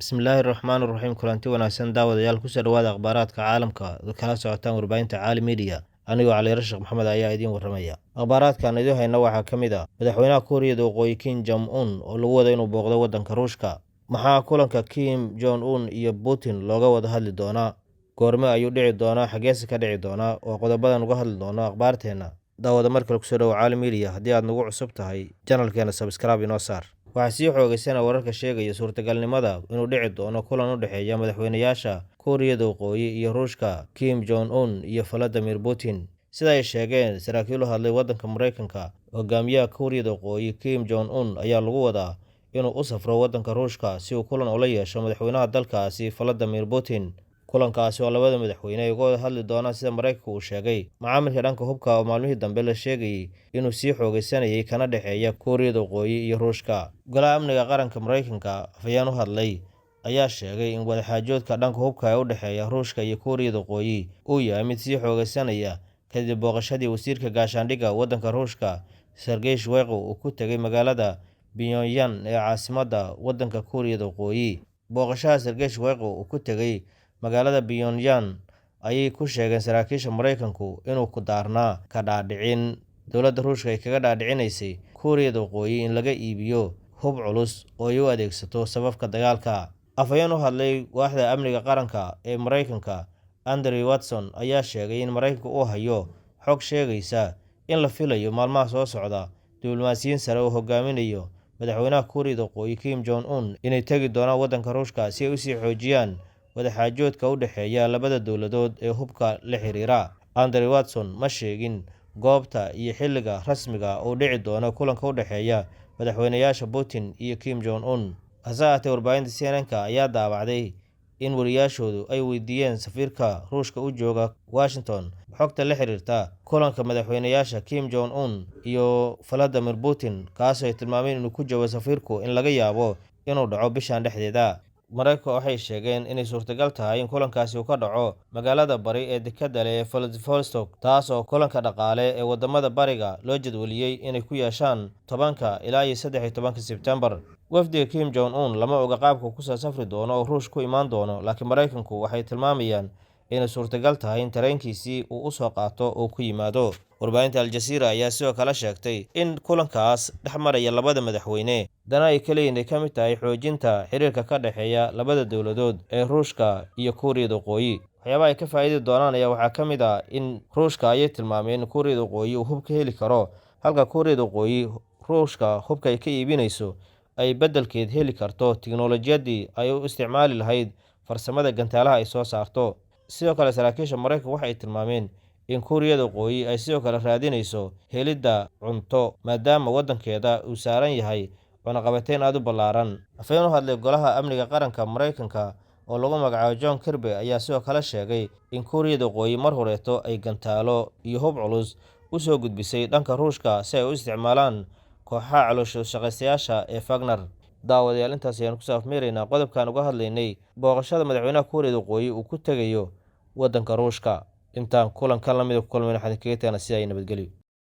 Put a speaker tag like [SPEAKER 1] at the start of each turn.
[SPEAKER 1] Bismillaahi Raxmaani Raxiim kulanti wanaagsan daawadayaal ku soo dhawaada akhbaaraadka caalamka kala socotaan warbaahinta Caali Media anigoo Cali Rashid Maxamed ayaa idiin waramaya akhbaaraadkan idin hayna waxaa ka mid ah madaxweynaha Kuuriyada Waqooyi Kim Jong Un oo lagu wado inuu booqdo wadanka Ruushka maxaa kulanka Kim Jong Un iyo Putin looga wada hadli doonaa goorma ayuu dhici doonaa xageesa ka dhici doonaa oo qodobadan uga hadli doona akhbaarteena daawada markale ku soo dhawaada Caali Media haddii aad nagu cusub tahay channelkeena subscribe inoo saar waxaa sii xoogaysana wararka sheegaya suurtagalnimada inuu dhici doono kulan u dhexeeya madaxweynayaasha Kuuriyada Waqooyi iyo Ruushka Kim Jong Un iyo Vladimir Putin sida ay sheegeen saraakiil u hadlay wadanka Mareykanka hogaamiyaha Kuuriyada Waqooyi Kim Jong Un ayaa lagu wadaa inuu u safro wadanka Ruushka si uu kulan ula yeesho madaxweynaha dalkaasi Vladimir Putin kulankaasi oo labada madaxweyne ay uga wada hadli doonaan sida Mareykanka uu sheegay macaamilka dhanka hubka oo maalmihii dambe la sheegayay inuu sii xoogaysanayay kana dhexeeya Kuuriyada Waqooyi iyo Ruushka golaha amniga qaranka Mareykanka afhayeen u hadlay ayaa sheegay in wadaxaajoodka dhanka hubka ee u dhexeeya Ruushka iyo Kuuriyada Waqooyi uu yahay mid sii xoogaysanaya kadib booqashadii wasiirka gaashaandhigga wadanka Ruushka Sergey Shoigu uu ku tegay magaalada Pyongyang ee caasimadda wadanka Kuuriyada Waqooyi booqashada Sergey Shoigu uu ku tegay magaalada Pyongyang ayay ku sheegeen saraakiisha Mareykanku inuu ku daarnaa ka dhaadhicin dowladda Ruushka ay kaga dhaadhicinaysay Kuuriyada Waqooyi in laga iibiyo hub culus oo ay u adeegsato sababka dagaalka afhayeen u hadlay waaxda amniga qaranka ee Mareykanka Andrew Watson ayaa sheegay in Mareykanku uu hayo xog sheegaysa in la filayo maalmaha soo socda diblomaasiyiin sare oo hogaaminayo madaxweynaha Kuuriyada Waqooyi Kim Jong Un inay tagi doonaan wadanka Ruushka si ay u sii xoojiyaan wadaxaajoodka u dhexeeya labada dowladood ee hubka la xiriira Andrew Watson ma sheegin goobta iyo xilliga rasmiga uu dhici doono kulanka u dhexeeya madaxweynayaasha Putin iyo Kim Jong Un hase ahaatee warbaahinta CNN-ka ayaa daabacday in wariyaashoodu ay weydiiyeen safiirka Ruushka u jooga Washington xogta la xiriirta kulanka madaxweynayaasha Kim Jong Un iyo Vladimir Putin kaasoo ay tilmaameen inuu ku jawaabo safiirku in laga yaabo inuu dhaco bishan dhexdeeda Mareykanka waxay sheegeen inay suurtagal tahay in kulankaasi uu ka dhaco magaalada bari ee dekedda leh ee Vladivostok taasoo kulanka dhaqaale ee wadamada bariga loo jadwaliyey inay ku yeeshaan 10 ilaa 13 Sebtembar wafdiga Kim Jong Un lama oga qaabka ku soo safri doono oo Ruush ku imaan doono laakiin Mareykanku waxay tilmaamayaan inay suurtagal tahay in tareenkiisii uu u soo qaato oo ku yimaado warbaahinta Al Jazeera ayaa sidoo kale sheegtay in kulankaas dhex maraya labada madaxweyne dana ay kale inay ka mid tahay xoojinta xiriirka ka dhexeeya labada dowladood ee Ruushka iyo Kuuriyada Waqooyi waxyaabaha ay ka faa'iidi doonaan ayaa waxaa ka mid ah in Ruushka ay tilmaameen in Kuuriyada Waqooyi uu hub ka heli karo halka Kuuriyada Waqooyi Ruushka hubka ay ka iibinayso ay beddelkeed heli karto tiknoolajiyadii ay u isticmaali lahayd farsamada gantaalaha ay soo saarto sidoo kale saraakiisha Mareykanka waxay tilmaameen in Kuuriyada Waqooyi ay sidoo kale raadinayso helidda cunto maadaama wadankeeda uu saaran yahay cunaqabateyn aad u ballaaran afhayeen u hadlay golaha amniga qaranka Mareykanka oo lagu magacaabo John Kirby ayaa sidoo kale sheegay in Kuuriyada Waqooyi mar horeeto ay gantaalo iyo hub culus u soo gudbisay dhanka Ruushka si ay u isticmaalaan kooxaha caloosha shaqaystayaasha ee Wagner daawadayaal intaas ayaan ku saafmeeraynaa qodobkan uga hadlaynay booqashada madaxweynaha Kuuriyada Waqooyi uu ku tegayo wadanka Ruushka intaan kulankan la mid ah ku kulmayno xadin kaga tagana si ay nabadgelyo